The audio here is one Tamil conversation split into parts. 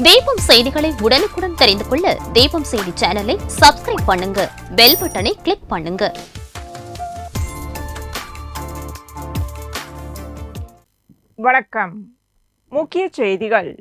தீபம் செய்திகளை உடனுக்குடன் தெரிந்து கொள்ள தீபம் செய்தி சேனலை சப்ஸ்கிரைப் பண்ணுங்க, பெல் பட்டனை கிளிக் பண்ணுங்க. வணக்கம். முக்கிய செய்திகள்.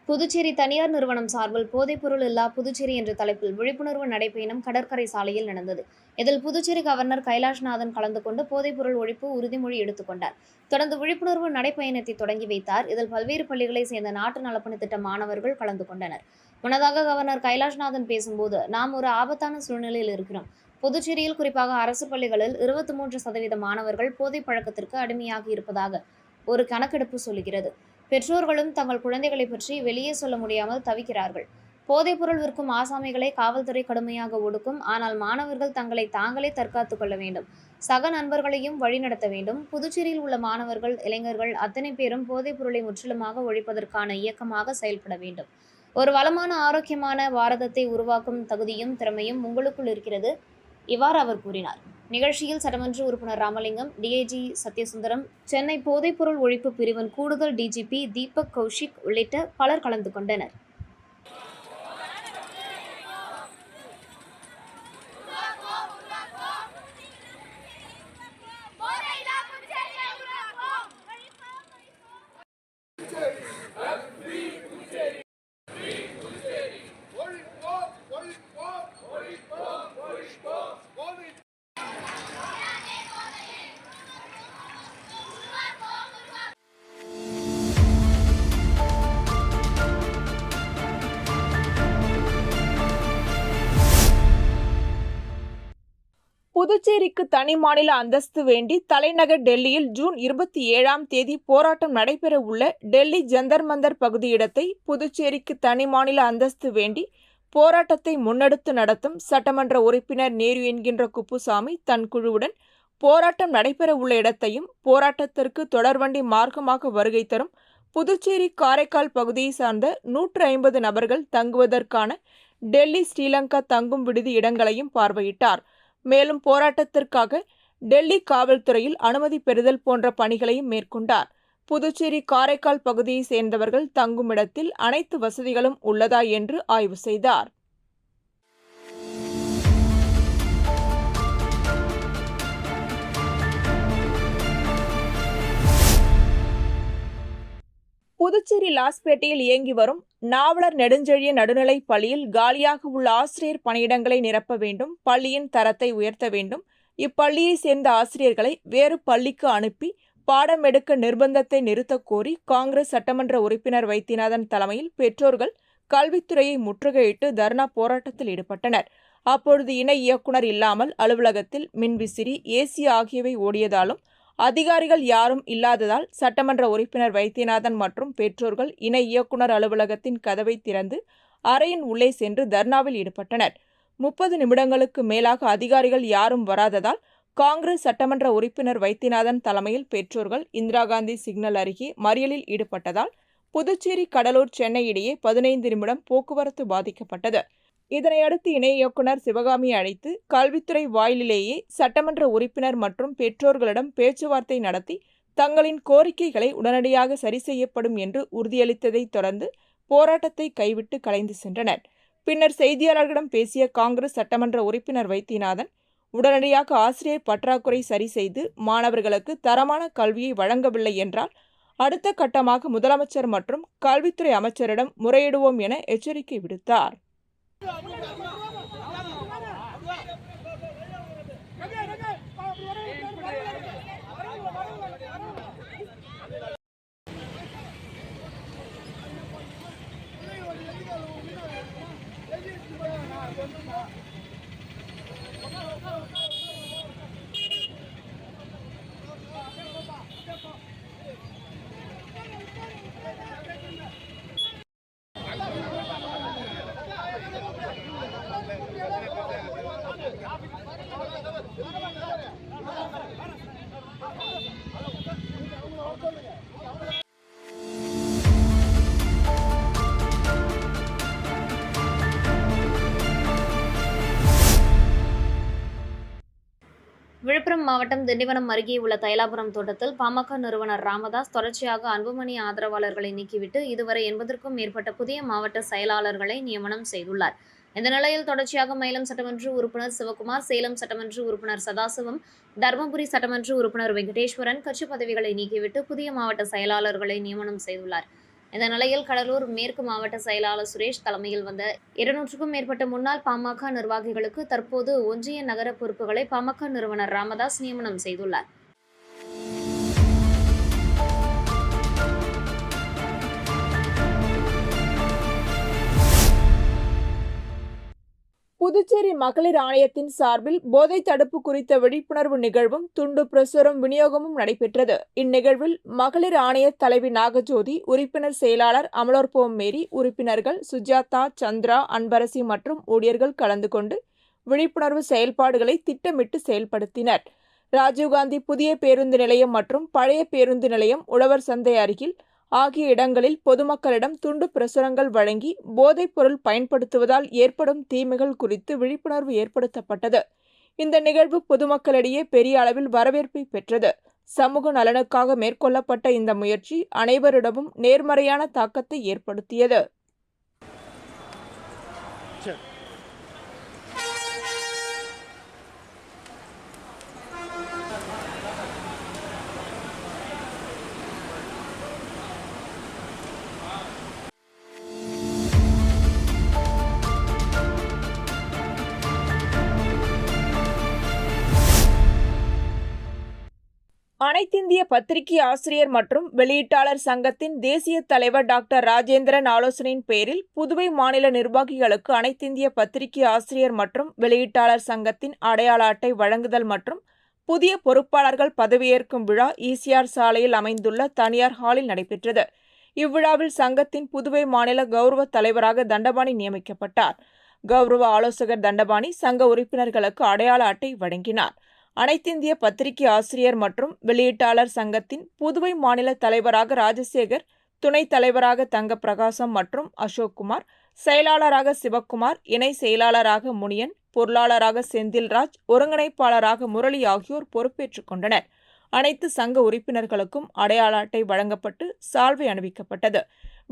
புதுச்சேரி தனியார் நிறுவனம் சார்பில் போதைப்பொருள் இல்லா புதுச்சேரி என்ற தலைப்பில் விழிப்புணர்வு நடைபயணம் கடற்கரை சாலையில் நடந்தது. இதில் புதுச்சேரி கவர்னர் கைலாஷ்நாதன் கலந்து கொண்டு போதைப்பொருள் ஒழிப்பு உறுதிமொழி எடுத்துக் கொண்டார். தொடர்ந்து விழிப்புணர்வு நடைப்பயணத்தை தொடங்கி வைத்தார். இதில் பல்வேறு பள்ளிகளை சேர்ந்த நாட்டு நலப்பணி திட்ட மாணவர்கள் கலந்து கொண்டனர். முன்னதாக கவர்னர் கைலாஷ்நாதன் பேசும்போது, நாம் ஒரு ஆபத்தான சூழ்நிலையில் இருக்கிறோம். புதுச்சேரியில் குறிப்பாக அரசு பள்ளிகளில் 23% மாணவர்கள் போதை பழக்கத்திற்கு அடிமையாகி இருப்பதாக ஒரு கணக்கெடுப்பு சொல்கிறது. பெற்றோர்களும் தங்கள் குழந்தைகளை பற்றி வெளியே சொல்ல முடியாமல் தவிக்கிறார்கள். போதைப்பொருள் விற்கும் ஆசாமிகளை காவல்துறை கடுமையாக ஒடுக்கும். ஆனால் மாணவர்கள் தங்களை தாங்களே தற்காத்துக் கொள்ள வேண்டும். சக நண்பர்களையும் வழிநடத்த வேண்டும். புதுச்சேரியில் உள்ள மாணவர்கள், இளைஞர்கள் அத்தனை பேரும் போதைப்பொருளை முற்றிலுமாக ஒழிப்பதற்கான இயக்கமாக செயல்பட வேண்டும். ஒரு வளமான ஆரோக்கியமான பாரதத்தை உருவாக்கும் தகுதியும் திறமையும் உங்களுக்குள் இருக்கிறது. இவ்வாறு அவர் கூறினார். நிகழ்ச்சியில் சட்டமன்ற உறுப்பினர் ராமலிங்கம், டிஐஜி சத்யசுந்தரம், சென்னை போதைப்பொருள் ஒழிப்பு பிரிவின் கூடுதல் டிஜிபி தீபக் கௌஷிக் உள்ளிட்ட பலர் கலந்து கொண்டனர். புதுச்சேரிக்கு தனி மாநில அந்தஸ்து வேண்டி தலைநகர் டெல்லியில் ஜூன் 27 போராட்டம் நடைபெற உள்ள டெல்லி ஜந்தர் மந்தர் பகுதியிடத்தை புதுச்சேரிக்கு தனி மாநில அந்தஸ்து வேண்டி போராட்டத்தை முன்னெடுத்து நடத்தும் சட்டமன்ற உறுப்பினர் நேரு என்கின்ற குப்புசாமி தன் குழுவுடன் போராட்டம் நடைபெற உள்ள இடத்தையும் போராட்டத்திற்கு தொடர்வண்டி மார்க்கமாக வருகை தரும் புதுச்சேரி காரைக்கால் பகுதியை சார்ந்த 150 நபர்கள் தங்குவதற்கான டெல்லி ஸ்ரீலங்கா தங்கும் விடுதி இடங்களையும் பார்வையிட்டார். மேலும் போராட்டத்திற்காக டெல்லி காவல்துறையில் அனுமதி பெறுதல் போன்ற பணிகளையும் மேற்கொண்டார். புதுச்சேரி காரைக்கால் பகுதியை சேர்ந்தவர்கள் தங்கும் இடத்தில் அனைத்து வசதிகளும் உள்ளதா என்று ஆய்வு செய்தார். புதுச்சேரி லாஸ்பேட்டையில் இயங்கி வரும் நாவலர் நெடுஞ்செழியன் நடுநிலைப் பள்ளியில் காலியாக உள்ள ஆசிரியர் பணியிடங்களை நிரப்ப வேண்டும். பள்ளியின் தரத்தை உயர்த்த வேண்டும். இப்பள்ளியை சேர்ந்த ஆசிரியர்களை வேறு பள்ளிக்கு அனுப்பி பாடம் எடுக்க நிர்பந்தத்தை நிறுத்தக் கோரி காங்கிரஸ் சட்டமன்ற உறுப்பினர் வைத்தியநாதன் தலைமையில் பெற்றோர்கள் கல்வித்துறையை முற்றுகையிட்டு தர்ணா போராட்டத்தில் ஈடுபட்டனர். அப்பொழுது இணை இயக்குனர் இல்லாமல் அலுவலகத்தில் மின்விசிறி, ஏசி ஆகியவை ஓடியதாலும் அதிகாரிகள் யாரும் இல்லாததால் சட்டமன்ற உறுப்பினர் வைத்தியநாதன் மற்றும் பெற்றோர்கள் இணை இயக்குனர் அலுவலகத்தின் கதவை திறந்து அறையின் உள்ளே சென்று தர்ணாவில் ஈடுபட்டனர். 30 நிமிடங்களுக்கு மேலாக அதிகாரிகள் யாரும் வராததால் காங்கிரஸ் சட்டமன்ற உறுப்பினர் வைத்தியநாதன் தலைமையில் பெற்றோர்கள் இந்திரா காந்தி சிக்னல் அருகே மறியலில் ஈடுபட்டதால் புதுச்சேரி, கடலூர், சென்னை இடையே 15 நிமிடம் போக்குவரத்து பாதிக்கப்பட்டது. இதனையடுத்து இணை இயக்குனர் சிவகாமியை அழைத்து கல்வித்துறை வாயிலேயே சட்டமன்ற உறுப்பினர் மற்றும் பெற்றோர்களிடம் பேச்சுவார்த்தை நடத்தி தங்களின் கோரிக்கைகளை உடனடியாக சரி செய்யப்படும் என்று உறுதியளித்ததை தொடர்ந்து போராட்டத்தை கைவிட்டு கலைந்து சென்றனர். பின்னர் செய்தியாளர்களிடம் பேசிய காங்கிரஸ் சட்டமன்ற உறுப்பினர் வைத்தியநாதன், உடனடியாக ஆசிரியர் பற்றாக்குறை சரி செய்து மாணவர்களுக்கு தரமான கல்வியை வழங்கவில்லை என்றால் அடுத்த கட்டமாக முதலமைச்சர் மற்றும் கல்வித்துறை அமைச்சரிடம் முறையிடுவோம் என எச்சரிக்கை விடுத்தார். விழுப்புரம் மாவட்டம் திண்டிவனம் அருகே உள்ள தைலாபுரம் தோட்டத்தில் பாமக நிறுவனர் ராமதாஸ் தொடர்ச்சியாக அன்புமணி ஆதரவாளர்களை நீக்கிவிட்டு இதுவரை 80க்கும் மேற்பட்ட புதிய மாவட்ட செயலாளர்களை நியமனம் செய்துள்ளார். இந்த நிலையில் தொடர்ச்சியாக மயிலம் சட்டமன்ற உறுப்பினர் சிவகுமார், சேலம் சட்டமன்ற உறுப்பினர் சதாசிவம், தர்மபுரி சட்டமன்ற உறுப்பினர் வெங்கடேஸ்வரன் கட்சி பதவிகளை நீக்கிவிட்டு புதிய மாவட்ட செயலாளர்களை நியமனம் செய்துள்ளார். இந்த நிலையில் கடலூர் மேற்கு மாவட்ட செயலாளர் சுரேஷ் தலைமையில் வந்த 200க்கும் மேற்பட்ட முன்னாள் பாமக நிர்வாகிகளுக்கு தற்போது ஒன்றிய நகர பொறுப்புகளை பாமக நிறுவனர் ராமதாஸ் நியமனம் செய்துள்ளார். புதுச்சேரி மகளிர் ஆணையத்தின் சார்பில் போதை தடுப்பு குறித்த விழிப்புணர்வு நிகழ்வும் துண்டு பிரசுரம் விநியோகமும் நடைபெற்றது. இந்நிகழ்வில் மகளிர் ஆணைய தலைவி நாகஜோதி, உறுப்பினர் செயலாளர் அமலோற்போம் மேரி, உறுப்பினர்கள் சுஜாதா, சந்திரா, அன்பரசி மற்றும் ஊழியர்கள் கலந்து கொண்டு விழிப்புணர்வு செயல்பாடுகளை திட்டமிட்டு செயல்படுத்தினர். ராஜீவ்காந்தி புதிய பேருந்து நிலையம் மற்றும் பழைய பேருந்து நிலையம், உழவர் சந்தை அருகில் ஆகிய இடங்களில் பொதுமக்களிடம் துண்டு பிரசுரங்கள் வழங்கி போதைப் பொருள் பயன்படுத்துவதால் ஏற்படும் தீமைகள் குறித்து விழிப்புணர்வு ஏற்படுத்தப்பட்டது. இந்த நிகழ்வு பொதுமக்களிடையே பெரிய அளவில் வரவேற்பை பெற்றது. சமூக நலனுக்காக மேற்கொள்ளப்பட்ட இந்த முயற்சி அனைவரிடமும் நேர்மறையான தாக்கத்தை ஏற்படுத்தியது. அனைத்திந்திய பத்திரிகை ஆசிரியர் மற்றும் வெளியீட்டாளர் சங்கத்தின் தேசிய தலைவர் டாக்டர் ராஜேந்திரன் ஆலோசனையின் பேரில் புதுவை மாநில நிர்வாகிகளுக்கு அனைத்திந்திய பத்திரிகை ஆசிரியர் மற்றும் வெளியீட்டாளர் சங்கத்தின் அடையாள அட்டை வழங்குதல் மற்றும் புதிய பொறுப்பாளர்கள் பதவியேற்கும் விழா ஈசிஆர் சாலையில் அமைந்துள்ள தனியார் ஹாலில் நடைபெற்றது. இவ்விழாவில் சங்கத்தின் புதுவை மாநில கௌரவ தலைவராக தண்டபாணி நியமிக்கப்பட்டார். கௌரவ ஆலோசகர் தண்டபாணி சங்க உறுப்பினர்களுக்கு அடையாள அட்டை வழங்கினார். அனைத்திந்திய பத்திரிகை ஆசிரியர் மற்றும் வெளியீட்டாளர் சங்கத்தின் புதுவை மாநில தலைவராக ராஜசேகர், துணைத் தலைவராக தங்க பிரகாசம் மற்றும் அசோக்குமார், செயலாளராக சிவக்குமார், இணை செயலாளராக முனியன், பொருளாளராக செந்தில்ராஜ், ஒருங்கிணைப்பாளராக முரளி ஆகியோர் பொறுப்பேற்றுக் கொண்டனர். அனைத்து சங்க உறுப்பினர்களுக்கும் அடையாள அட்டை வழங்கப்பட்டு சால்வை அணிவிக்கப்பட்டது.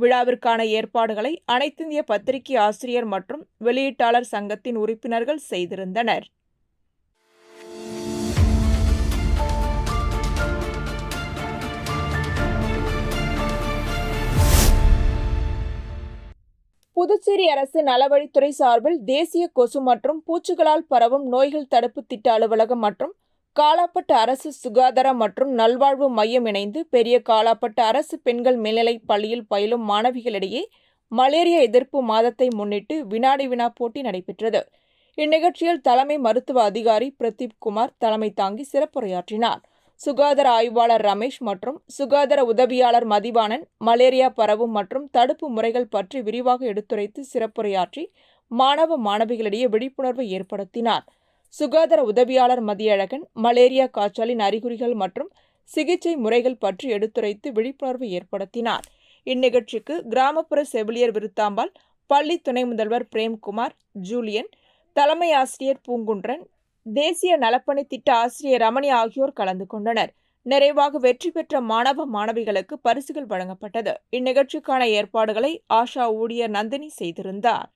விழாவிற்கான ஏற்பாடுகளை அனைத்திந்திய பத்திரிகை ஆசிரியர் மற்றும் வெளியீட்டாளர் சங்கத்தின் உறுப்பினர்கள் செய்திருந்தனர். புதுச்சேரி அரசு நலவழித்துறை சார்பில் தேசிய கொசு மற்றும் பூச்சிகளால் பரவும் நோய்கள் தடுப்பு திட்ட அலுவலகம் மற்றும் காலாப்பட்டு அரசு சுகாதார மற்றும் நல்வாழ்வு மையம் இணைந்து பெரிய காலாப்பட்டு அரசு பெண்கள் மேல்நிலைப் பள்ளியில் பயிலும் மாணவிகளிடையே மலேரியா எதிர்ப்பு மாதத்தை முன்னிட்டு வினாடி வினா போட்டி நடைபெற்றது. இந்நிகழ்ச்சியில் தலைமை மருத்துவ அதிகாரி பிரதீப் குமார் தலைமை தாங்கி சிறப்புரையாற்றினார். சுகாதார ஆய்வாளர் ரமேஷ் மற்றும் சுகாதார உதவியாளர் மதிவாணன் மலேரியா பரவும் மற்றும் தடுப்பு முறைகள் பற்றி விரிவாக எடுத்துரைத்து சிறப்புரையாற்றி மாணவ மாணவிகளிடையே விழிப்புணர்வை ஏற்படுத்தினார். சுகாதார உதவியாளர் மதியழகன் மலேரியா காய்ச்சலின் அறிகுறிகள் மற்றும் சிகிச்சை முறைகள் பற்றி எடுத்துரைத்து விழிப்புணர்வை ஏற்படுத்தினார். இந்நிகழ்ச்சிக்கு கிராமப்புற செவிலியர் விருத்தாம்பாள், பள்ளி துணை முதல்வர் பிரேம்குமார், ஜூலியன், தலைமை ஆசிரியர் பூங்குன்றன், தேசிய நலப்பணி திட்ட ஆசிரியர் ரமணி ஆகியோர் கலந்து கொண்டனர். நிறைவாக வெற்றி பெற்ற மாணவ மாணவிகளுக்கு பரிசுகள் வழங்கப்பட்டது. இந்நிகழ்ச்சிக்கான ஏற்பாடுகளை ஆஷா ஊழியர் நந்தினி செய்திருந்தார்.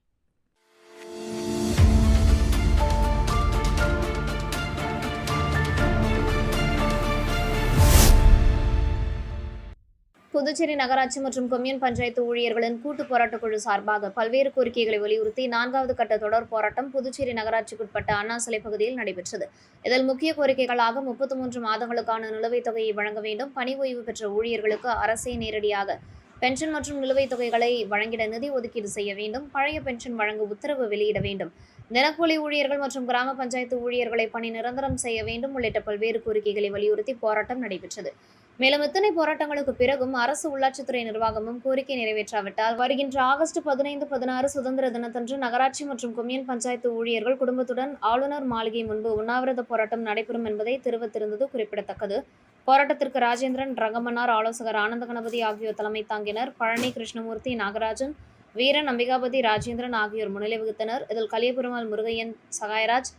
புதுச்சேரி நகராட்சி மற்றும் கொம்யூன் பஞ்சாயத்து ஊழியர்களின் கூட்டு போராட்டக்குழு சார்பாக பல்வேறு கோரிக்கைகளை வலியுறுத்தி 4வது கட்ட தொடர் போராட்டம் புதுச்சேரி நகராட்சிக்குட்பட்ட அண்ணா சிலை பகுதியில் நடைபெற்றது. இதில் முக்கிய கோரிக்கைகளாக 33 மாதங்களுக்கான நிலுவைத் தொகையை வழங்க வேண்டும், பணி ஓய்வு பெற்ற ஊழியர்களுக்கு அரசே நேரடியாக பென்ஷன் மற்றும் நிலுவைத் தொகைகளை வழங்கிட நிதி ஒதுக்கீடு செய்ய வேண்டும், பழைய பென்ஷன் வழங்க உத்தரவு வெளியிட வேண்டும், தினக்கூலி ஊழியர்கள் மற்றும் கிராம பஞ்சாயத்து ஊழியர்களை பணி நிரந்தரம் செய்ய வேண்டும் உள்ளிட்ட பல்வேறு கோரிக்கைகளை வலியுறுத்தி போராட்டம் நடைபெற்றது. மேலும் இத்தனை போராட்டங்களுக்கு பிறகும் அரசு உள்ளாட்சித்துறை நிர்வாகமும் கோரிக்கை நிறைவேற்றாவிட்டால் வருகின்ற ஆகஸ்ட் 15, 16 சுதந்திர தினத்தன்று நகராட்சி மற்றும் கொம்யூன் பஞ்சாயத்து ஊழியர்கள் குடும்பத்துடன் ஆளுநர் மாளிகை முன்பு உண்ணாவிரத போராட்டம் நடைபெறும் என்பதை தெரிவித்திருந்தது குறிப்பிடத்தக்கது. போராட்டத்திற்கு ராஜேந்திரன், ரங்கமன்னார், ஆலோசகர் ஆனந்த கணபதி ஆகியோர் தலைமை தாங்கினர். பழனி, கிருஷ்ணமூர்த்தி, நாகராஜன், வீரன், அம்பிகாபதி, ராஜேந்திரன் ஆகியோர் முன்னிலை வகித்தனர். இதில் கலியபெருமாள், முருகையன், சகாயராஜ்,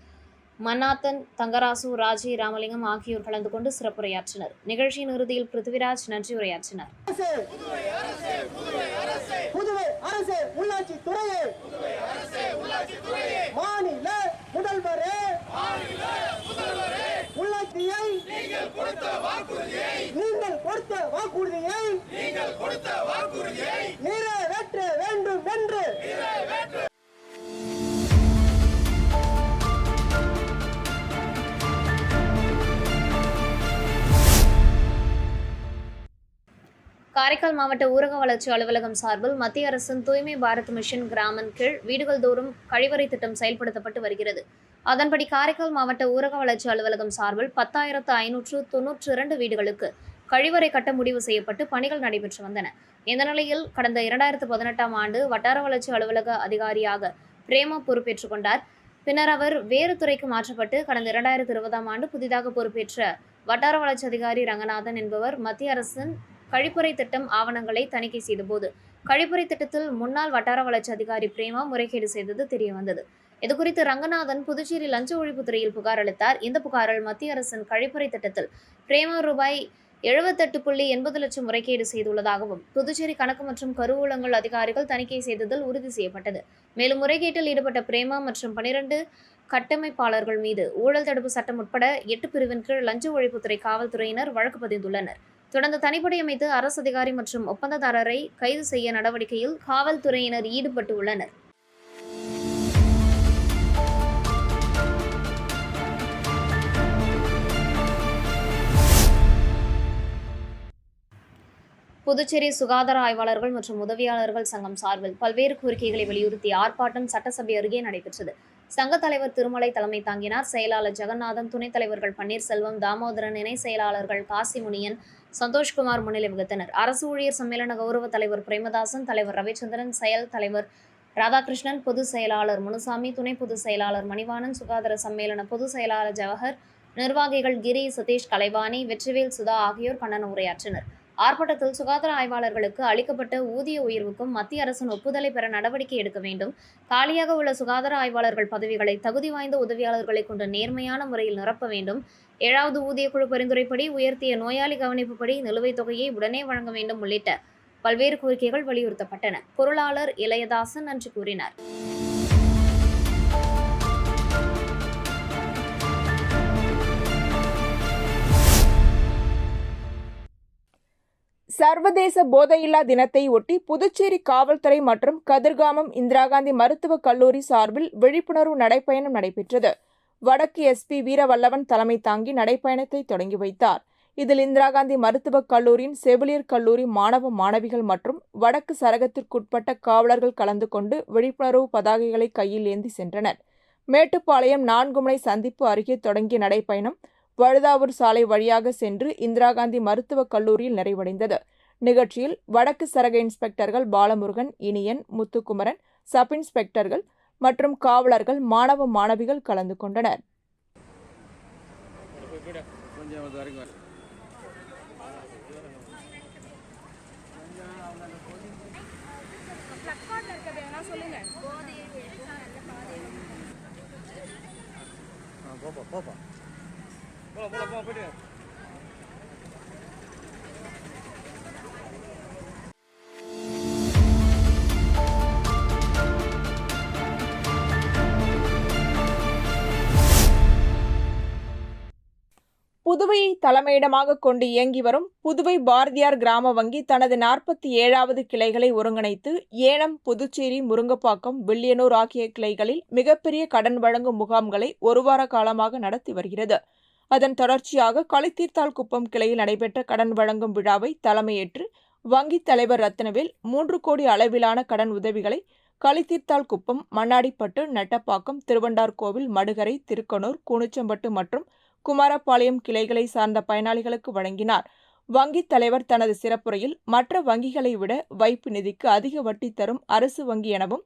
மன்னாத்தன், தங்கராசு, ராஜி, ராமலிங்கம் ஆகியோர் கலந்து கொண்டு சிறப்புரையாற்றினர். நிகழ்ச்சியின் இறுதியில் பிருத்திவிராஜ் நன்றி உரையாற்றினார். புதுவை அரசு உள்ளாட்சி துறையே, மாநில முதல்வரே, உள்ளாட்சியை நீங்கள் கொடுத்த வாக்குறுதியை நிறைவேற்ற வேண்டும் என்று காரைக்கால் மாவட்ட ஊரக வளர்ச்சி அலுவலகம் சார்பில் மத்திய அரசின் தூய்மை பாரத் மிஷன் கிராமன் கீழ் வீடுகள் தோறும் கழிவறை திட்டம் செயல்படுத்தப்பட்டு வருகிறது. அதன்படி காரைக்கால் மாவட்ட ஊரக வளர்ச்சி அலுவலகம் சார்பில் 10,592 வீடுகளுக்கு கழிவறை கட்ட முடிவு செய்யப்பட்டு பணிகள் நடைபெற்று வந்தன. இந்த நிலையில் கடந்த 2018ஆம் ஆண்டு வட்டார வளர்ச்சி அலுவலக அதிகாரியாக பிரேமா பொறுப்பேற்றுக் கொண்டார். பின்னர் அவர் வேறு துறைக்கு மாற்றப்பட்டு கடந்த 2020ஆம் ஆண்டு புதிதாக பொறுப்பேற்ற வட்டார வளர்ச்சி அதிகாரி ரங்கநாதன் என்பவர் மத்திய அரசின் கழிப்பறை திட்டம் ஆவணங்களை தணிக்கை செய்தபோது கழிப்பறை திட்டத்தில் முன்னாள் வட்டார வளர்ச்சி அதிகாரி பிரேமா முறைகேடு செய்தது தெரியவந்தது. இதுகுறித்து ரங்கநாதன் புதுச்சேரி லஞ்ச ஒழிப்புத்துறையில் புகார் அளித்தார். இந்த புகாரில் மத்திய அரசின் கழிப்பறை திட்டத்தில் பிரேமா ரூபாய் 78.80 லட்சம் முறைகேடு செய்துள்ளதாகவும் புதுச்சேரி கணக்கு மற்றும் கருவூலங்கள் அதிகாரிகள் தணிக்கை செய்ததில் உறுதி செய்யப்பட்டது. மேலும் முறைகேட்டில் ஈடுபட்ட பிரேமா மற்றும் 12 கட்டமைப்பாளர்கள் மீது ஊழல் தடுப்பு சட்டம் உட்பட 8 பிரிவின் கீழ் லஞ்ச ஒழிப்புத்துறை காவல்துறையினர் வழக்கு பதிந்துள்ளனர். தொடர்ந்து தனிப்படை அமைத்து அரசு அதிகாரி மற்றும் ஒப்பந்ததாரரை கைது செய்ய நடவடிக்கையில் காவல்துறையினர் ஈடுபட்டு உள்ளனர். புதுச்சேரி சுகாதார ஆய்வாளர்கள் மற்றும் உதவியாளர்கள் சங்கம் சார்பில் பல்வேறு கோரிக்கைகளை வலியுறுத்தி ஆர்ப்பாட்டம் சட்டசபை அருகே நடைபெற்றது. சங்க தலைவர் திருமலை தலைமை தாங்கினார். செயலாளர் ஜெகநாதன், துணைத் தலைவர்கள் பன்னீர்செல்வம், தாமோதரன், இணை செயலாளர்கள் காசிமுனியன், சந்தோஷ்குமார் முன்னிலை வகித்தனர். அரசு ஊழியர் சம்மேளன கௌரவ தலைவர் பிரேமதாசன், தலைவர் ரவிச்சந்திரன், செயல் தலைவர் ராதாகிருஷ்ணன், பொதுச் செயலாளர் முனுசாமி, துணை பொதுச் செயலாளர் மணிவாணன், சுகாதார சம்மேளன பொதுச் செயலாளர் ஜவஹர், நிர்வாகிகள் கிரி, சதீஷ், கலைவாணி, வெற்றிவேல், சுதா ஆகியோர் கண்டன உரையாற்றினர். ஆர்ப்பாட்டத்தில் சுகாதார ஆய்வாளர்களுக்கு அளிக்கப்பட்ட ஊதிய உயர்வுக்கும் மத்திய அரசின் ஒப்புதலை பெற நடவடிக்கை எடுக்க வேண்டும், காலியாக உள்ள சுகாதார ஆய்வாளர்கள் பதவிகளை தகுதி வாய்ந்த உதவியாளர்களை கொண்டு நேர்மையான முறையில் நிரப்ப வேண்டும், 7வது ஊதியக்குழு பரிந்துரைப்படி உயர்த்திய நோயாளி கவனிப்புப்படி நிலுவைத் தொகையை உடனே வழங்க வேண்டும் உள்ளிட்ட பல்வேறு கோரிக்கைகள் வலியுறுத்தப்பட்டன. பொருளாளர் இளையதாசன் நன்றி கூறினார். சர்வதேச போதையில்லா தினத்தை ஒட்டி புதுச்சேரி காவல்துறை மற்றும் கதிர்காமம் இந்திரா காந்தி மருத்துவக் கல்லூரி சார்பில் விழிப்புணர்வு நடைப்பயணம் நடைபெற்றது. வடக்கு எஸ்பி வீரவல்லவன் தலைமை தாங்கி நடைப்பயணத்தை தொடங்கி வைத்தார். இதில் இந்திரா காந்தி மருத்துவக் கல்லூரியின் செவிலியர் கல்லூரி மாணவ மாணவிகள் மற்றும் வடக்கு சரகத்திற்குட்பட்ட காவலர்கள் கலந்து கொண்டு விழிப்புணர்வு பதாகைகளை கையில் ஏந்தி சென்றனர். மேட்டுப்பாளையம் 4 முனை சந்திப்பு அருகே தொடங்கிய நடைப்பயணம் வழுதாவூர் சாலை வழியாக சென்று இந்திரா காந்தி மருத்துவக் கல்லூரியில் நிறைவடைந்தது. நிகழ்ச்சியில் வடக்கு சரக இன்ஸ்பெக்டர்கள் பாலமுருகன், இனியன், முத்துக்குமரன், சப் இன்ஸ்பெக்டர்கள் மற்றும் காவலர்கள், மாணவ மாணவிகள் கலந்து கொண்டனர். புதுவையை தலைமையிடமாக கொண்டு இயங்கி வரும் புதுவை பாரதியார் கிராம வங்கி தனது 47வது கிளைகளை ஒருங்கிணைத்து ஏனம், புதுச்சேரி, முருங்கப்பாக்கம், வில்லியனூர் ஆகிய கிளைகளில் மிகப்பெரிய கடன் வழங்கும் முகாம்களை ஒரு வார காலமாக நடத்தி வருகிறது. அதன் தொடர்ச்சியாக களித்தீர்த்தால் குப்பம் கிளையில் நடைபெற்ற கடன் வழங்கும் விழாவை தலைமையேற்று வங்கித் தலைவர் ரத்னவேல் 3 கோடி அளவிலான கடன் உதவிகளை களித்தீர்த்தால் குப்பம், மண்ணாடிப்பட்டு, நெட்டப்பாக்கம், திருவண்டார்கோவில், மடுகரை, திருக்கனூர், கூனிச்சம்பட்டு மற்றும் குமாரபாளையம் கிளைகளை சார்ந்த பயனாளிகளுக்கு வழங்கினார். வங்கித் தலைவர் தனது சிறப்புரையில் மற்ற வங்கிகளை விட வைப்பு நிதிக்கு அதிக வட்டி தரும் அரசு வங்கி எனவும்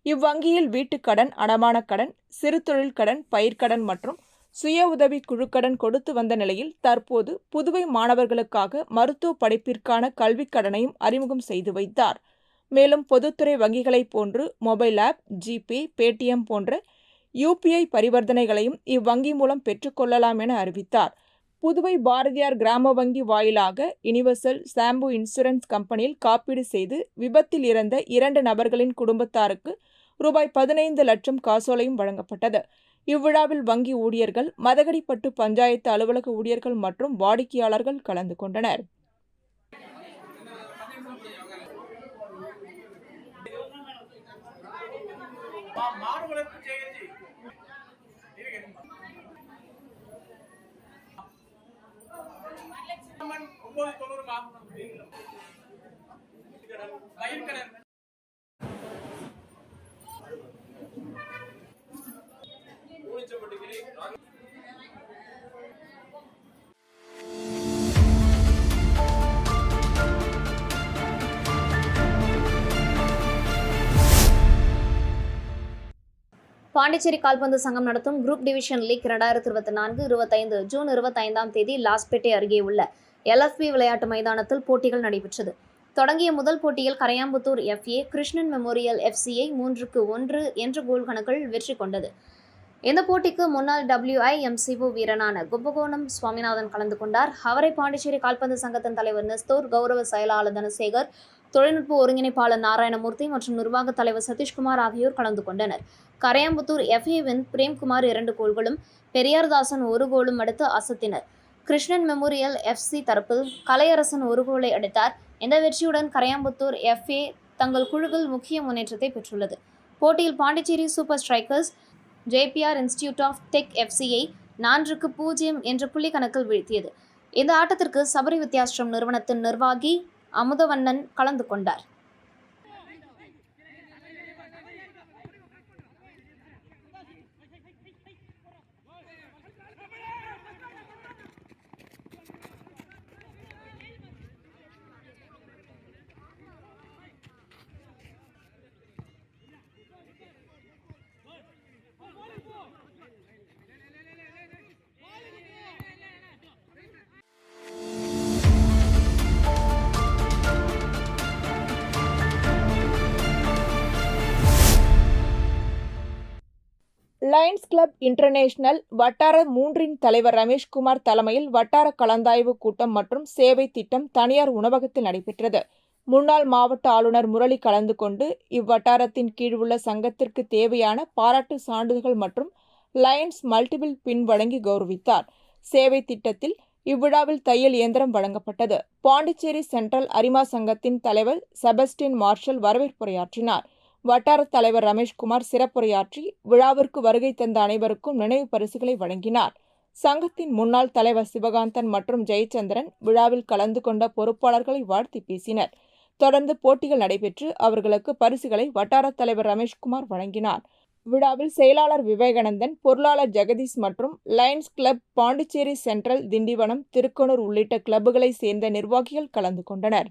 இவ்வங்கியில் வீட்டுக்கடன், அடமானக்கடன், சிறு தொழில் கடன், பயிர்க்கடன் மற்றும் சுய உதவி குழுக்கடன் கொடுத்து வந்த நிலையில் தற்போது புதுவை மாணவர்களுக்காக மருத்துவ படிப்பிற்கான கல்விக் கடனையும் அறிமுகம் செய்து வைத்தார். மேலும் பொதுத்துறை வங்கிகளைப் போன்று மொபைல் ஆப், ஜிபே, பேடிஎம் போன்ற UPI பரிவர்த்தனைகளையும் இவ்வங்கி மூலம் பெற்றுக்கொள்ளலாம் என அறிவித்தார். புதுவை பாரதியார் கிராம வங்கி வாயிலாக யுனிவர்சல் சாம்பு இன்சூரன்ஸ் கம்பெனியில் காப்பீடு செய்து விபத்தில் இறந்த 2 நபர்களின் குடும்பத்தாருக்கு ரூபாய் 15 லட்சம் காசோலையும் வழங்கப்பட்டது. இவ்விழாவில் வங்கி ஊழியர்கள், மதகடிப்பட்டு பஞ்சாயத்து அலுவலக ஊழியர்கள் மற்றும் வாடிக்கையாளர்கள் கலந்து கொண்டனர். பாண்டிச்சேரி கால்பந்து சங்கம் நடத்தும் குரூப் டிவிஷன் லீக் 2024-25 ஜூன் 25ஆம் தேதி லாஸ்பேட்டை அருகே உள்ள LFP விளையாட்டு மைதானத்தில் போட்டிகள் நடைபெற்றது. தொடங்கிய முதல் போட்டியில் கரையாம்புத்தூர் FA கிருஷ்ணன் மெமோரியல் FCயை 3-1 என்ற கோல் கணக்கில் வெற்றி கொண்டது. இந்த போட்டிக்கு முன்னாள் WIMCO வீரரான கும்பகோணம் சுவாமிநாதன் கலந்து கொண்டார். அவரை பாண்டிச்சேரி கால்பந்து சங்கத்தின் தலைவர் நெஸ்தோர், கௌரவ செயலாளர் தனசேகர், தொழில்நுட்ப ஒருங்கிணைப்பாளர் நாராயணமூர்த்தி மற்றும் நிர்வாக தலைவர் சதீஷ்குமார் ஆகியோர் கலந்து கொண்டனர். கரையாம்புத்தூர் FAவின் பிரேம்குமார் 2 கோல்களும் பெரியார்தாசன் 1 கோலும் அடுத்து அசத்தினர். கிருஷ்ணன் மெமோரியல் FC தரப்பில் கலையரசன் 1 கோலை அடித்தார். இந்த வெற்றியுடன் கரையாம்புத்தூர் FA தங்கள் குழுவில் முக்கிய முன்னேற்றத்தை பெற்றுள்ளது. போட்டியில் Pondicherry super strikers JPR institute of tech FCயை 4-0 என்ற புள்ளி கணக்கில் வீழ்த்தியது. இந்த ஆட்டத்திற்கு சபரி வித்யாஸ்ரம் நிறுவனத்தின் நிர்வாகி அமுதவண்ணன் கலந்து கொண்டார். லயன்ஸ் கிளப் இன்டர்நேஷனல் வட்டார 3இன் தலைவர் ரமேஷ்குமார் தலைமையில் வட்டார கலந்தாய்வு கூட்டம் மற்றும் சேவை திட்டம் தனியார் உணவகத்தில் நடைபெற்றது. முன்னாள் மாவட்ட ஆளுநர் முரளி கலந்து கொண்டு இவ்வட்டாரத்தின் கீழ் உள்ள சங்கத்திற்கு தேவையான பாராட்டு சான்றிதழ்கள் மற்றும் லயன்ஸ் மல்டிபிள் பின் வழங்கி கௌரவித்தார். சேவை திட்டத்தில் இவ்விழாவில் தையல் இயந்திரம் வழங்கப்பட்டது. பாண்டிச்சேரி சென்ட்ரல் அரிமா சங்கத்தின் தலைவர் செபஸ்டின் மார்ஷல் வரவேற்புரையாற்றினார். வட்டார தலைவர் ரமேஷ்குமார் சிறப்புரையாற்றி விழாவிற்கு வருகை தந்த அனைவருக்கும் நினைவு பரிசுகளை வழங்கினார். சங்கத்தின் முன்னாள் தலைவர் சிவகாந்தன் மற்றும் ஜெயச்சந்திரன் விழாவில் கலந்து கொண்ட பொறுப்பாளர்களை வாழ்த்தி பேசினர். தொடர்ந்து போட்டிகள் நடைபெற்று அவர்களுக்கு பரிசுகளை வட்டார தலைவர் ரமேஷ்குமார் வழங்கினார். விழாவில் செயலாளர் விவேகானந்தன், பொருளாளர் ஜெகதீஷ் மற்றும் Lions club Pondicherry central, Tindivanam, Thirukkanur உள்ளிட்ட கிளப்புகளை சேர்ந்த நிர்வாகிகள் கலந்து கொண்டனர்.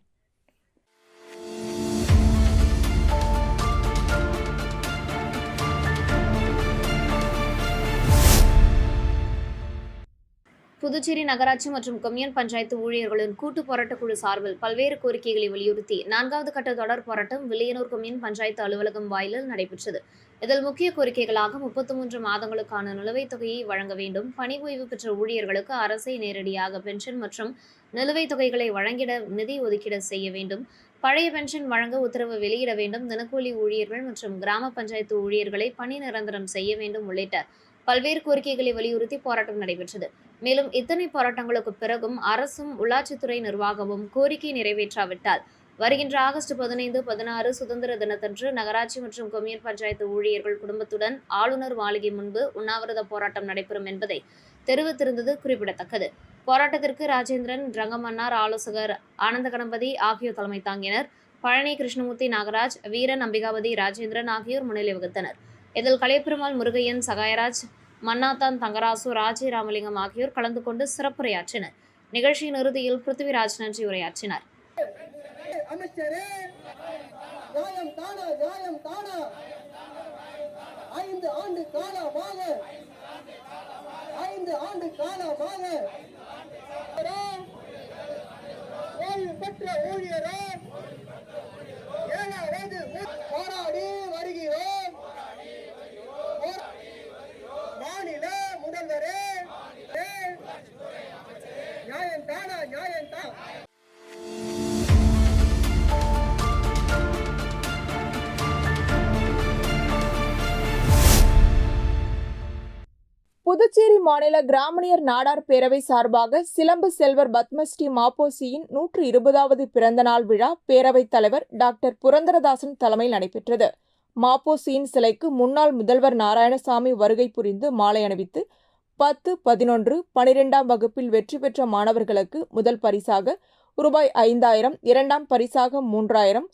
புதுச்சேரி நகராட்சி மற்றும் கொம்யூன் பஞ்சாயத்து ஊழியர்களின் கூட்டு போராட்டக்குழு சார்பில் பல்வேறு கோரிக்கைகளை வலியுறுத்தி 4வது கட்ட தொடர் போராட்டம் வில்லியனூர் கொம்யூன் பஞ்சாயத்து அலுவலகம் வாயிலில் நடைபெற்றது. இதில் முக்கிய கோரிக்கைகளாக 33 மாதங்களுக்கான நிலுவைத் தொகையை வழங்க வேண்டும், பணி ஓய்வு பெற்ற ஊழியர்களுக்கு அரசை நேரடியாக பென்ஷன் மற்றும் நிலுவைத் தொகைகளை வழங்கிட நிதி ஒதுக்கீடு செய்ய வேண்டும், பழைய பென்ஷன் வழங்க உத்தரவு வெளியிட வேண்டும், தினக்கூலி ஊழியர்கள் மற்றும் கிராம பஞ்சாயத்து ஊழியர்களை பணி நிரந்தரம் செய்ய வேண்டும் உள்ளிட்ட பல்வேறு கோரிக்கைகளை வலியுறுத்தி போராட்டம் நடைபெற்றது. மேலும் இத்தனை போராட்டங்களுக்கு பிறகும் அரசும் உள்ளாட்சித்துறை நிர்வாகமும் கோரிக்கை நிறைவேற்றாவிட்டால் வருகின்ற ஆகஸ்ட் 15, 16 சுதந்திர தினத்தன்று நகராட்சி மற்றும் கொம்யூன் பஞ்சாயத்து ஊழியர்கள் குடும்பத்துடன் ஆளுநர் மாளிகை முன்பு உண்ணாவிரத போராட்டம் நடைபெறும் என்பதை தெரிவித்திருந்தது குறிப்பிடத்தக்கது. போராட்டத்திற்கு ராஜேந்திரன், ரங்கமன்னார், ஆலோசகர் ஆனந்த கணபதி ஆகியோர் தலைமை தாங்கினர். பழனி, கிருஷ்ணமூர்த்தி, நாகராஜ், வீரன், அம்பிகாபதி, ராஜேந்திரன் ஆகியோர் முன்னிலை வகித்தனர். இதில் கலைப்பெருமாள், முருகையன், சகாயராஜ், மன்னாத்தான், தங்கராசு, ராஜி ராமலிங்கம் ஆகியோர் கலந்து கொண்டு சிறப்புரையாற்றினர். நிகழ்ச்சியின் இறுதியில் பிருத்திவிராஜ் நன்றி உரையாற்றினார். அமைச்சரே, நியாயம் தானா, நியாயம் தானா, 5 ஆண்டு காலமாக ஓய்வு பெற்ற ஊழியரே, 7 வயது போராடி வருகிறோம். புதுச்சேரி மாநில கிராமணியர் நாடார் பேரவை சார்பாக சிலம்பு செல்வர் பத்மஸ்ரீ மாப்போசியின் 120வது பிறந்தநாள் விழா பேரவைத் தலைவர் டாக்டர் புரந்தரதாசன் தலைமையில் நடைபெற்றது. மாப்போசியின் சிலைக்கு முன்னாள் முதல்வர் நாராயணசாமி வருகை புரிந்து மாலை அணிவித்து 10, 11, 12ஆம் வகுப்பில் வெற்றி பெற்ற மாணவர்களுக்கு முதல் பரிசாக ரூபாய் 5000, இரண்டாம் பரிசாக 3000,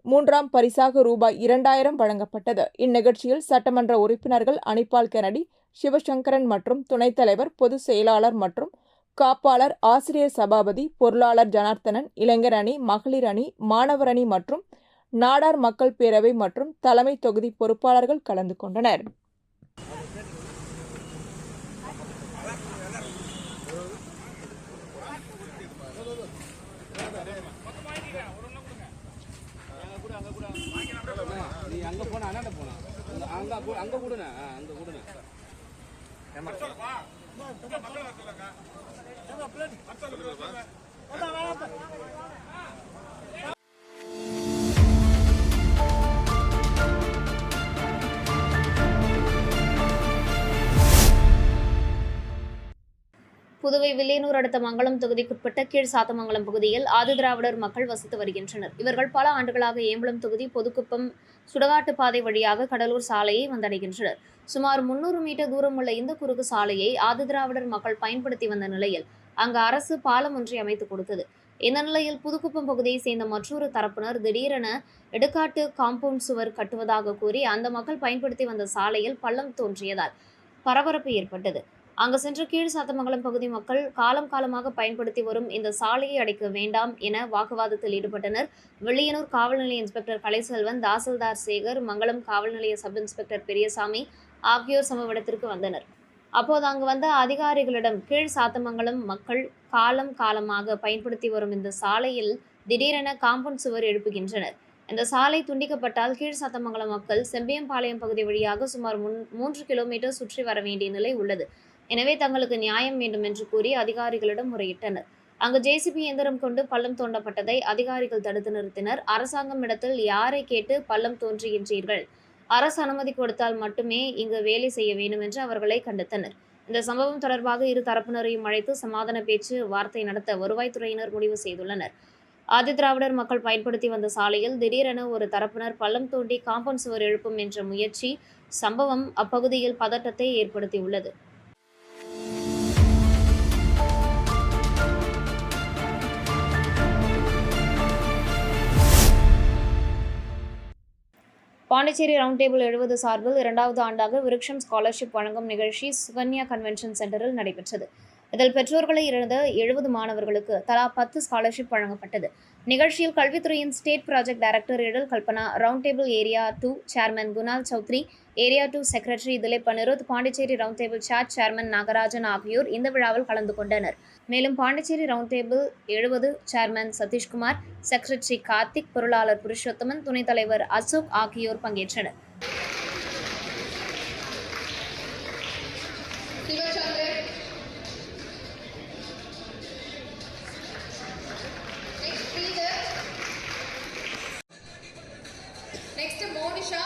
மூன்றாம் பரிசாக ரூபாய் 2000 வழங்கப்பட்டது. இந்நிகழ்ச்சியில் சட்டமன்ற உறுப்பினர்கள் அனிபால் கெனடி, சிவசங்கரன் மற்றும் துணைத் தலைவர், பொதுச் செயலாளர் மற்றும் காப்பாளர், ஆசிரியர் சபாபதி, பொருளாளர் ஜனார்த்தனன், இளைஞர் அணி, மகளிர் அணி, மாணவர் அணி மற்றும் நாடார் மக்கள் பேரவை மற்றும் தலைமை தொகுதி பொறுப்பாளர்கள் கலந்து கொண்டனர். நீ அங்க போனா அண்ணாண்ட போனா அங்க கூடுன அங்க கூடுன புதுவை வில்லியனூர் அடுத்த மங்கலம் தொகுதிக்குட்பட்ட கீழ் சாத்தமங்கலம் பகுதியில் ஆதிதிராவிடர் மக்கள் வசித்து வருகின்றனர். இவர்கள் பல ஆண்டுகளாக ஏம்பலம் தொகுதி பொதுக்குப்பம் சுடகாட்டு பாதை வழியாக கடலூர் சாலையை வந்தடைகின்றனர். சுமார் 300 மீட்டர் தூரம் உள்ள இந்த குறுக்கு சாலையை ஆதிதிராவிடர் மக்கள் பயன்படுத்தி வந்த நிலையில் அங்கு அரசு பாலம் ஒன்றை அமைத்துக் கொடுத்தது. இந்த நிலையில் புதுக்குப்பம் பகுதியை சேர்ந்த மற்றொரு தரப்பினர் திடீரென எடுக்காட்டு காம்பவுண்ட் சுவர் கட்டுவதாக கூறி அந்த மக்கள் பயன்படுத்தி வந்த சாலையில் பள்ளம் தோன்றியதால் பரபரப்பு ஏற்பட்டது. அங்கு சென்ற கீழ் சாத்தமங்கலம் பகுதி மக்கள் காலமாக பயன்படுத்தி வரும் இந்த சாலையை அடைக்க வேண்டாம் என வாக்குவாதத்தில் ஈடுபட்டனர். வில்லியனூர் காவல் நிலைய இன்ஸ்பெக்டர் கலைசெல்வன், தாசில்தார் சேகர், மங்கலம் காவல் நிலைய சப் இன்ஸ்பெக்டர் பெரியசாமி ஆகியோர் சம்பவ இடத்திற்கு வந்தனர். அப்போது அங்கு வந்த அதிகாரிகளிடம் கீழ் சாத்தமங்கலம் மக்கள் காலமாக பயன்படுத்தி வரும் இந்த சாலையில் திடீரென காம்பவுண்ட் சுவர் எழுப்புகின்றனர். இந்த சாலை துண்டிக்கப்பட்டால் கீழ் சாத்தமங்கலம் மக்கள் செம்பியம்பாளையம் பகுதி வழியாக சுமார் 3 கிலோமீட்டர் சுற்றி வர வேண்டிய நிலை உள்ளது. எனவே தங்களுக்கு நியாயம் வேண்டும் என்று கூறி அதிகாரிகளிடம் முறையிட்டனர். அங்கு ஜேசிபி இயந்திரம் கொண்டு பள்ளம் தோண்டப்பட்டதை அதிகாரிகள் தடுத்து நிறுத்தினர். அரசாங்கம் இடத்தில் யாரை கேட்டு பள்ளம் தோன்றுகின்றீர்கள்? அரசு அனுமதி கொடுத்தால் மட்டுமே இங்கு வேலை செய்ய வேண்டும் என்று அவர்களை கண்டித்தனர். இந்த சம்பவம் தொடர்பாக இரு தரப்பினரையும் அழைத்து சமாதான பேச்சு வார்த்தை நடத்த வருவாய்த்துறையினர் முடிவு செய்துள்ளனர். ஆதிதிராவிடர் மக்கள் பயன்படுத்தி வந்த சாலையில் திடீரென ஒரு தரப்பினர் பள்ளம் தோண்டி காம்பவுண்ட் சுவர் எழுப்பும் என்ற முயற்சி சம்பவம் அப்பகுதியில் பதட்டத்தை ஏற்படுத்தியுள்ளது. பாண்டிச்சேரி ரவுண்ட் டேபிள் 70 சார்பில் 2வது ஆண்டாக விருக்ஷம் ஸ்காலர்ஷிப் வழங்கும் நிகழ்ச்சி சுகன்யா கன்வென்ஷன் சென்டரில் நடைபெற்றது. இதில் பெற்றோர்களை இழந்த 70 மாணவர்களுக்கு தலா 10 ஸ்காலர்ஷிப் வழங்கப்பட்டது. நிகழ்ச்சியில் கல்வித்துறையின் state project director Ezhil Kalpana, round table area 2 chairman Kunal Chaudhary, area 2 secretary Dilip Anirudh, Pondicherry round table சாட் சேர்மன் நாகராஜன் ஆகியோர் இந்த விழாவில் கலந்து கொண்டனர். மேலும் Pondicherry round table 70 chairman Sathishkumar, secretary Karthik, பொருளாளர் புருஷோத்தமன், துணைத் தலைவர் அசோக் ஆகியோர் பங்கேற்றனர். Next, Monisha.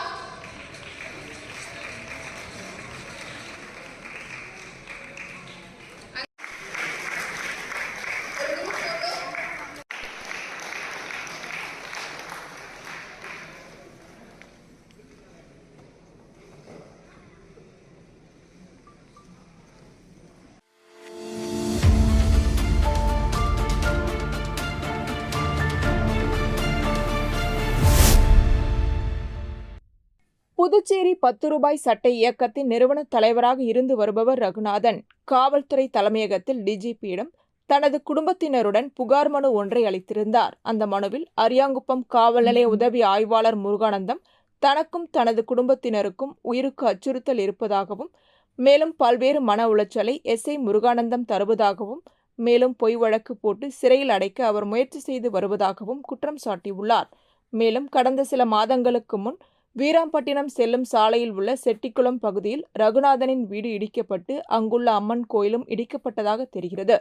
புதுச்சேரி 10 ரூபாய் சட்டை இயக்கத்தின் நிறுவன தலைவராக இருந்து வருபவர் ரகுநாதன் காவல்துறை தலைமையகத்தில் டிஜிபியிடம் தனது குடும்பத்தினருடன் புகார் மனு ஒன்றை அளித்திருந்தார். அந்த மனுவில் அரியாங்குப்பம் காவல் நிலைய உதவி ஆய்வாளர் முருகானந்தம் தனக்கும் தனது குடும்பத்தினருக்கும் உயிருக்கு அச்சுறுத்தல் இருப்பதாகவும், மேலும் பல்வேறு மன உளைச்சலை எஸ்ஐ முருகானந்தம் தருவதாகவும், மேலும் பொய் வழக்கு போட்டு சிறையில் அடைக்க அவர் முயற்சி செய்து வருவதாகவும் குற்றம் சாட்டியுள்ளார். மேலும் கடந்த சில மாதங்களுக்கு முன் வீராம்பட்டினம் செல்லும் சாலையில் உள்ள செட்டிக்குளம் பகுதியில் ரகுநாதனின் வீடு இடிக்கப்பட்டு அங்குள்ள அம்மன் கோயிலும் இடிக்கப்பட்டதாக தெரிகிறது.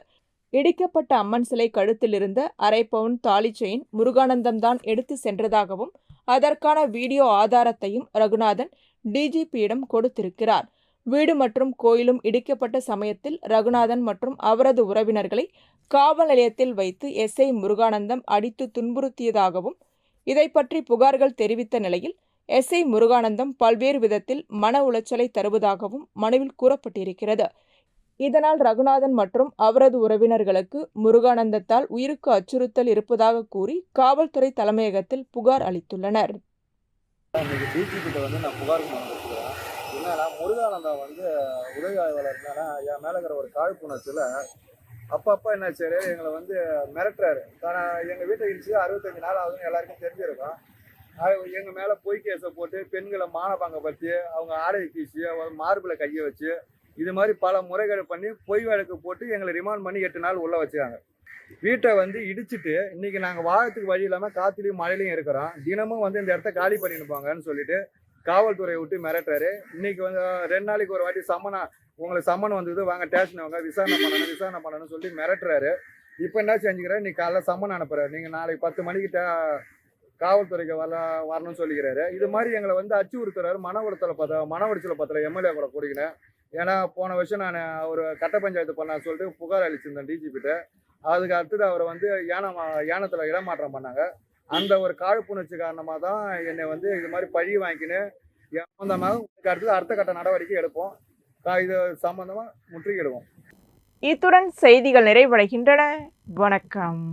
இடிக்கப்பட்ட அம்மன் சிலை கழுத்தில் இருந்த 1/2 பவுன் தாலி செயின் முருகானந்தம் தான் எடுத்து சென்றதாகவும் அதற்கான வீடியோ ஆதாரத்தையும் ரகுநாதன் டிஜிபியிடம் கொடுத்திருக்கிறார். வீடு மற்றும் கோயிலும் இடிக்கப்பட்ட சமயத்தில் ரகுநாதன் மற்றும் அவரது உறவினர்களை காவல் நிலையத்தில் வைத்து எஸ்ஐ முருகானந்தம் அடித்து துன்புறுத்தியதாகவும் இதை பற்றி புகார்கள் தெரிவித்த நிலையில் எஸ்ஐ முருகானந்தம் பல்வேறு விதத்தில் மன உளைச்சலை தருவதாகவும் மனுவில் கூறப்பட்டிருக்கிறது. இதனால் ரகுநாதன் மற்றும் அவரது உறவினர்களுக்கு முருகானந்தத்தால் உயிருக்கு அச்சுறுத்தல் இருப்பதாக கூறி காவல்துறை தலைமையகத்தில் புகார் அளித்துள்ளனர். நான் புகார் கொடுத்துருக்கேன். என்னன்னா முருகானந்தம் உதவி ஆய்வாளர் என்னன்னா என் மேலே இருக்கிற ஒரு காழ்ப்புணர்ச்சியில் அப்பப்போ என்ன செய்யறாரு, எங்களை மிரட்டுறாரு. எங்கள் வீட்டை இடிச்சு 65 நாள் ஆகுதுன்னு எல்லாருக்கும் தெரிஞ்சிருக்கும். எங்கள் மேலே பொய் கேஸை போட்டு பெண்களை மானபங்கப்படுத்தி அவங்க ஆடையை கீசி மார்பில் கையை வச்சு இது மாதிரி பல முறைகளை பண்ணி பொய் வழக்கு போட்டு எங்களை ரிமாண்ட் பண்ணி 8 நாள் உள்ளே வச்சாங்க. வீட்டை இடிச்சிட்டு இன்னைக்கு நாங்கள் வாழத்துக்கு வழி இல்லாமல் காற்றுலையும் மழையிலையும் இருக்கிறோம். தினமும் இந்த இடத்த காலி பண்ணிட்டு போங்கன்னு சொல்லிட்டு காவல்துறையை விட்டு மிரட்டுறாரு. இன்னைக்கு 2 நாளைக்கு ஒரு வாட்டி உங்களுக்கு சம்மன் வந்தது, வாங்க ஸ்டேஷன் வாங்க விசாரணை பண்ணணும்னு சொல்லி மிரட்டுறாரு. இப்போ என்ன செஞ்சுக்கிறாரு, நீ காலைல சம்மன் அனுப்புறாரு, நீங்கள் நாளைக்கு 10 மணிக்கு காவல்துறைக்கு வரணும்னு சொல்லிக்கிறாரு. இது மாதிரி எங்களை அச்சுறுத்துறாரு. மன உளைச்சலை பத்திர எம்எல்ஏ கூட கூடிக்கினேன். ஏன்னா போன வருஷம் நான் ஒரு கட்ட பஞ்சாயத்து பண்ண சொல்லிட்டு புகார் அளிச்சிருந்தேன் டிஜிபிட்ட. அதுக்கு அடுத்தது அவரை யானத்தில் இடமாற்றம் பண்ணாங்க. அந்த ஒரு காழ்ப்புணர்ச்சி காரணமாக தான் என்னை இது மாதிரி பழி வாங்கிக்கின்னு சம்பந்தமாக அடுத்த கட்ட நடவடிக்கை எடுப்போம். இது சம்பந்தமாக முற்றுகையிடுவோம். இத்துடன் செய்திகள் நிறைவடைகின்றன. வணக்கம்.